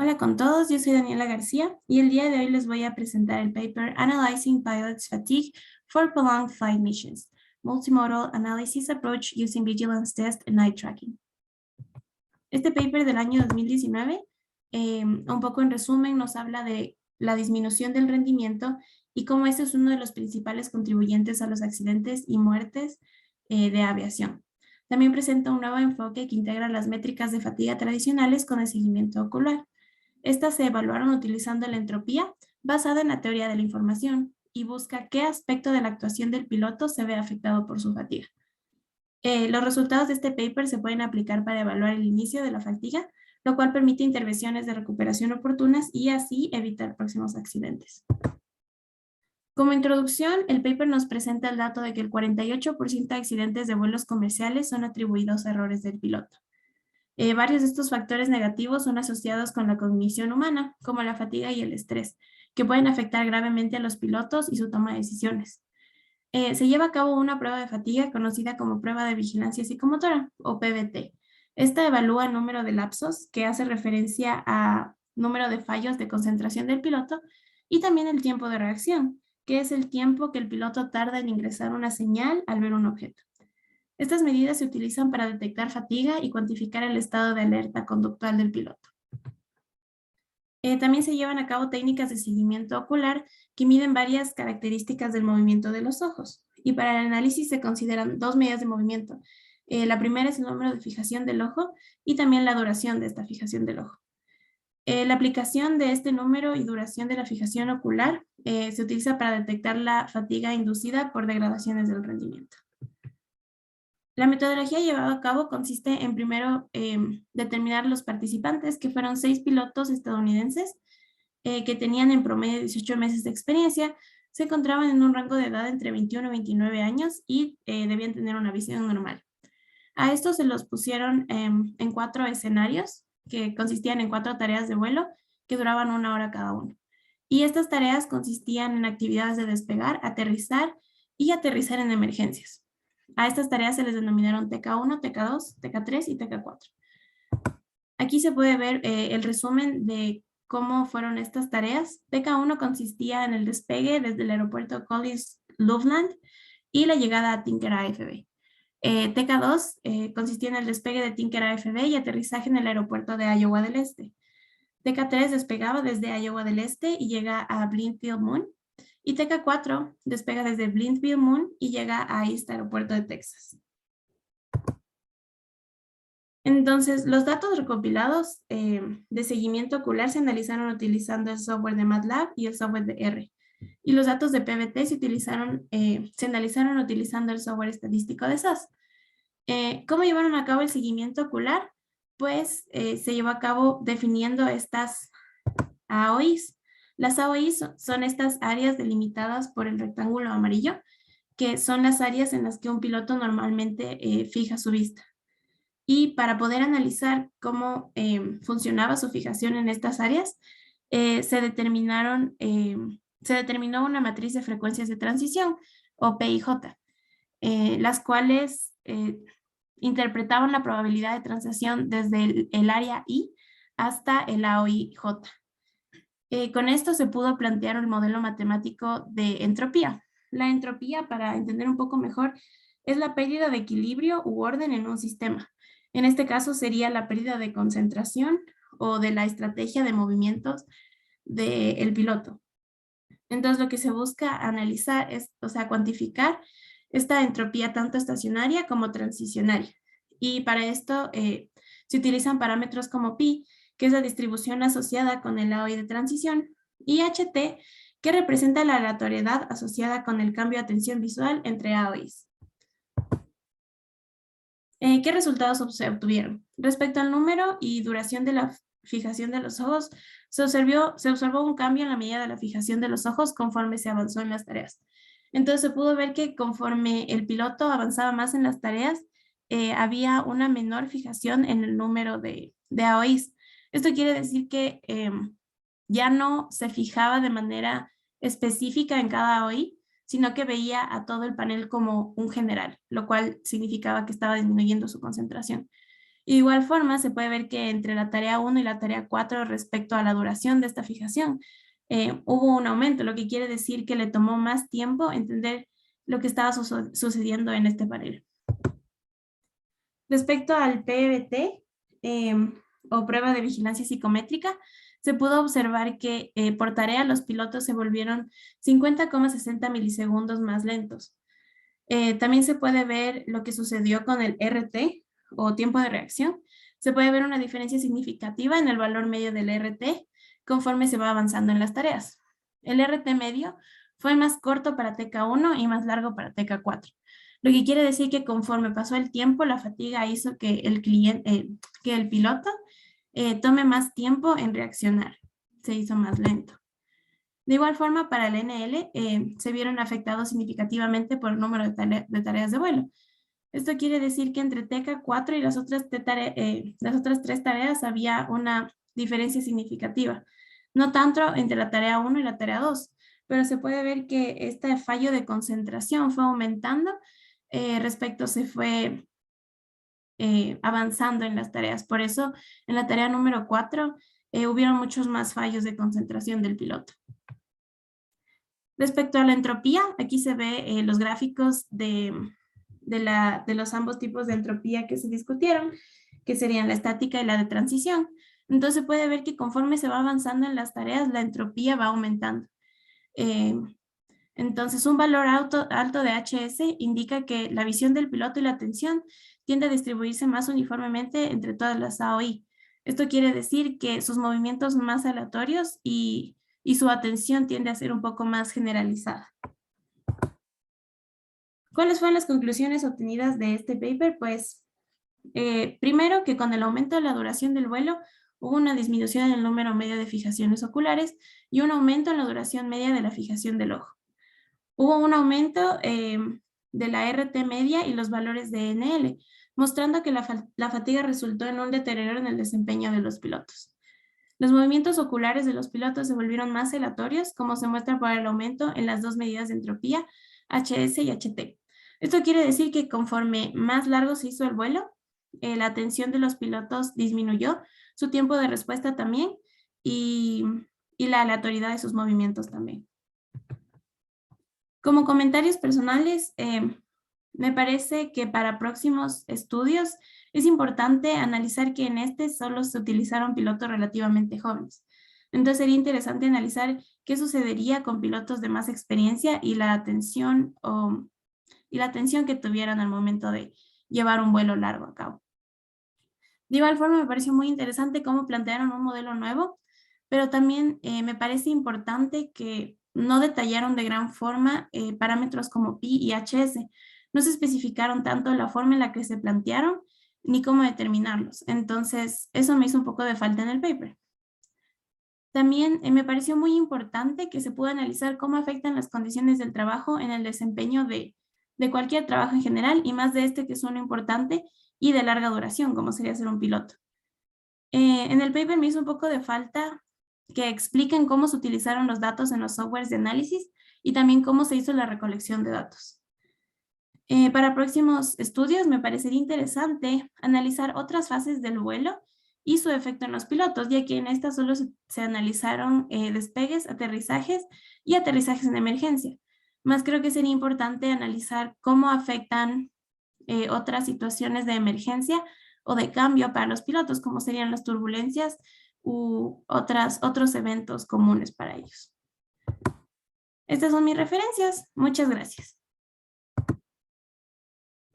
Hola con todos, yo soy Daniela García y el día de hoy les voy a presentar el paper Analyzing Pilots' Fatigue for Prolonged Flight Missions, Multimodal Analysis Approach Using Vigilance Test and Night Tracking. Este paper del año 2019, un poco en resumen, nos habla de la disminución del rendimiento y cómo este es uno de los principales contribuyentes a los accidentes y muertes de aviación. También presenta un nuevo enfoque que integra las métricas de fatiga tradicionales con el seguimiento ocular. Estas se evaluaron utilizando la entropía basada en la teoría de la información y busca qué aspecto de la actuación del piloto se ve afectado por su fatiga. Los resultados de este paper se pueden aplicar para evaluar el inicio de la fatiga, lo cual permite intervenciones de recuperación oportunas y así evitar próximos accidentes. Como introducción, el paper nos presenta el dato de que el 48% de accidentes de vuelos comerciales son atribuidos a errores del piloto. Varios de estos factores negativos son asociados con la cognición humana, como la fatiga y el estrés, que pueden afectar gravemente a los pilotos y su toma de decisiones. Se lleva a cabo una prueba de fatiga conocida como prueba de vigilancia psicomotora, o PVT. Esta evalúa el número de lapsos, que hace referencia a número de fallos de concentración del piloto, y también el tiempo de reacción, que es el tiempo que el piloto tarda en ingresar una señal al ver un objeto. Estas medidas se utilizan para detectar fatiga y cuantificar el estado de alerta conductual del piloto. También se llevan a cabo técnicas de seguimiento ocular que miden varias características del movimiento de los ojos. Y para el análisis se consideran dos medidas de movimiento. La primera es el número de fijación del ojo y también la duración de esta fijación del ojo. La aplicación de este número y duración de la fijación ocular se utiliza para detectar la fatiga inducida por degradaciones del rendimiento. La metodología llevada a cabo consiste en primero determinar los participantes, que fueron 6 pilotos estadounidenses que tenían en promedio 18 meses de experiencia, se encontraban en un rango de edad entre 21 y 29 años y debían tener una visión normal. A estos se los pusieron en 4 escenarios que consistían en 4 tareas de vuelo que duraban 1 hora cada uno. Y estas tareas consistían en actividades de despegar, aterrizar y aterrizar en emergencias. A estas tareas se les denominaron TK1, TK2, TK3 y TK4. Aquí se puede ver el resumen de cómo fueron estas tareas. TK1 consistía en el despegue desde el aeropuerto Collins Loveland y la llegada a Tinker AFB. TK2 consistía en el despegue de Tinker AFB y aterrizaje en el aeropuerto de Iowa del Este. TK3 despegaba desde Iowa del Este y llega a Blindfield Moon. Y TK4 despega desde Blindfield Moon y llega a este aeropuerto de Texas. Entonces, los datos recopilados de seguimiento ocular se analizaron utilizando el software de MATLAB y el software de R. Y los datos de PVT se analizaron utilizando el software estadístico de SAS. ¿Cómo llevaron a cabo el seguimiento ocular? Pues se llevó a cabo definiendo estas AOIs. Las AOIs son estas áreas delimitadas por el rectángulo amarillo, que son las áreas en las que un piloto normalmente fija su vista. Y para poder analizar cómo funcionaba su fijación en estas áreas, se determinó una matriz de frecuencias de transición, o PIJ, las cuales interpretaban la probabilidad de transición desde el área I hasta el AOIJ. Con esto se pudo plantear el modelo matemático de entropía. La entropía, para entender un poco mejor, es la pérdida de equilibrio u orden en un sistema. En este caso sería la pérdida de concentración o de la estrategia de movimientos del piloto. Entonces lo que se busca analizar es, cuantificar esta entropía tanto estacionaria como transicionaria. Y para esto se utilizan parámetros como pi, que es la distribución asociada con el AOI de transición, y HT, que representa la aleatoriedad asociada con el cambio de atención visual entre AOIs. ¿Qué resultados se obtuvieron? Respecto al número y duración de la fijación de los ojos, se observó un cambio en la medida de la fijación de los ojos conforme se avanzó en las tareas. Entonces se pudo ver que conforme el piloto avanzaba más en las tareas, había una menor fijación en el número de AOIs. Esto quiere decir que ya no se fijaba de manera específica en cada AOI, sino que veía a todo el panel como un general, lo cual significaba que estaba disminuyendo su concentración. Y de igual forma, se puede ver que entre la tarea 1 y la tarea 4 respecto a la duración de esta fijación, hubo un aumento, lo que quiere decir que le tomó más tiempo entender lo que estaba sucediendo en este panel. Respecto al PVT, o prueba de vigilancia psicométrica, se pudo observar que por tarea los pilotos se volvieron 50,60 milisegundos más lentos. También se puede ver lo que sucedió con el RT o tiempo de reacción. Se puede ver una diferencia significativa en el valor medio del RT conforme se va avanzando en las tareas. El RT medio fue más corto para TK1 y más largo para TK4. Lo que quiere decir que conforme pasó el tiempo, la fatiga hizo que el piloto tome más tiempo en reaccionar. Se hizo más lento. De igual forma, para el NL se vieron afectados significativamente por el número de tareas de vuelo. Esto quiere decir que entre TK4 y las otras 3 tareas había una diferencia significativa. No tanto entre la tarea 1 y la tarea 2, pero se puede ver que este fallo de concentración fue aumentando se fue avanzando en las tareas. Por eso, en la tarea número 4 hubieron muchos más fallos de concentración del piloto. Respecto a la entropía, aquí se ve los gráficos de los ambos tipos de entropía que se discutieron, que serían la estática y la de transición. Entonces puede ver que conforme se va avanzando en las tareas, la entropía va aumentando. Entonces, un valor alto de HS indica que la visión del piloto y la atención tiende a distribuirse más uniformemente entre todas las AOI. Esto quiere decir que sus movimientos son más aleatorios y su atención tiende a ser un poco más generalizada. ¿Cuáles fueron las conclusiones obtenidas de este paper? Pues, primero, que con el aumento de la duración del vuelo, hubo una disminución en el número medio de fijaciones oculares y un aumento en la duración media de la fijación del ojo. Hubo un aumento de la RT media y los valores de NL, mostrando que la fatiga resultó en un deterioro en el desempeño de los pilotos. Los movimientos oculares de los pilotos se volvieron más aleatorios, como se muestra por el aumento en las dos medidas de entropía, HS y HT. Esto quiere decir que conforme más largo se hizo el vuelo, la atención de los pilotos disminuyó, su tiempo de respuesta también, y la aleatoriedad de sus movimientos también. Como comentarios personales, me parece que para próximos estudios es importante analizar que en este solo se utilizaron pilotos relativamente jóvenes. Entonces sería interesante analizar qué sucedería con pilotos de más experiencia y la atención que tuvieran al momento de llevar un vuelo largo a cabo. De igual forma, me pareció muy interesante cómo plantearon un modelo nuevo, pero también me parece importante que no detallaron de gran forma parámetros como pi y HS. No se especificaron tanto la forma en la que se plantearon ni cómo determinarlos. Entonces, eso me hizo un poco de falta en el paper. También me pareció muy importante que se pueda analizar cómo afectan las condiciones del trabajo en el desempeño de cualquier trabajo en general y más de este que es uno importante y de larga duración, como sería ser un piloto. En el paper me hizo un poco de falta que expliquen cómo se utilizaron los datos en los softwares de análisis y también cómo se hizo la recolección de datos. Para próximos estudios me parecería interesante analizar otras fases del vuelo y su efecto en los pilotos, ya que en esta solo se analizaron despegues, aterrizajes y aterrizajes en emergencia. Más creo que sería importante analizar cómo afectan otras situaciones de emergencia o de cambio para los pilotos, como serían las turbulencias u otros eventos comunes para ellos. Estas son mis referencias. Muchas gracias.